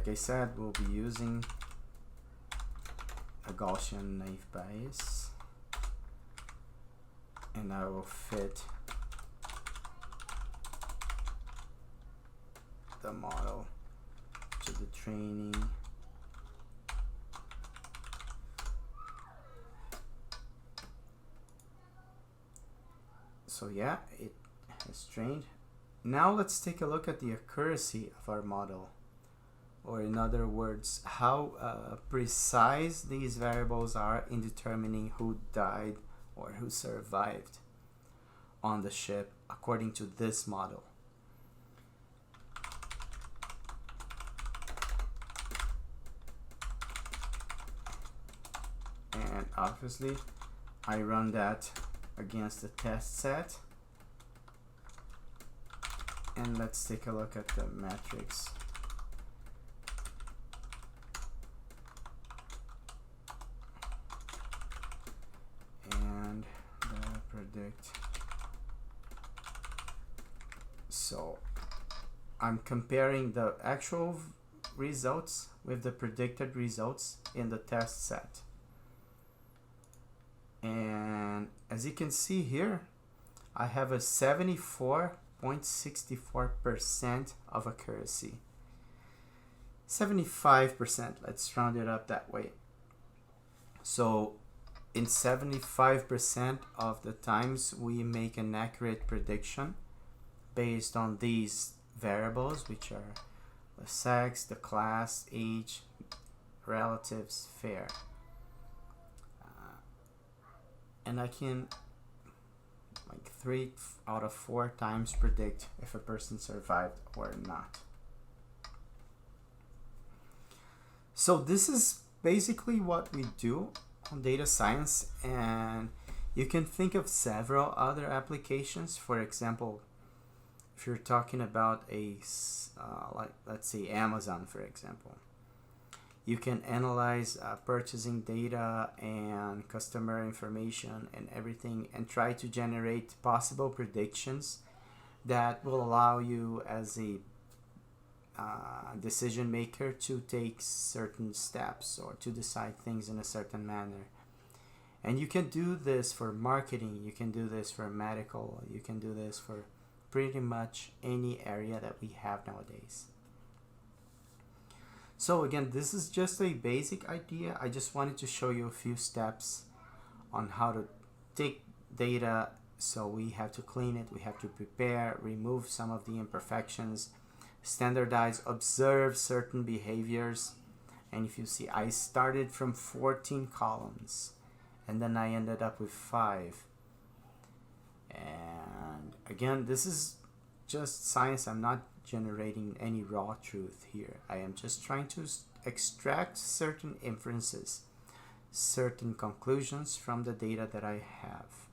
like I said, we'll be using a Gaussian naive Bayes, and I will fit the model to the training. So yeah, it has trained. Now let's take a look at the accuracy of our model, or in other words, how precise these variables are in determining who died or who survived on the ship according to this model. And obviously I run that against the test set, and let's take a look at the metrics. And the predict. So I'm comparing the actual results with the predicted results in the test set. And as you can see here, I have a 74.64% of accuracy. 75%, let's round it up that way. So in 75% of the times we make an accurate prediction based on these variables, which are the sex, the class, age, relatives, fare. And I can like 3 out of 4 times predict if a person survived or not. So this is basically what we do on data science, and you can think of several other applications. For example, if you're talking about a like, let's say Amazon, for example, you can analyze purchasing data and customer information and everything, and try to generate possible predictions that will allow you as a decision maker to take certain steps or to decide things in a certain manner. And you can do this for marketing, you can do this for medical, you can do this for pretty much any area that we have nowadays. So again, this is just a basic idea. I just wanted to show you a few steps on how to take data. So we have to clean it, we have to prepare, remove some of the imperfections, standardize, observe certain behaviors. And if you see, I started from 14 columns and then I ended up with 5. And again, this is just science. I'm not generating any raw truth here. I am just trying to extract certain inferences, certain conclusions from the data that I have.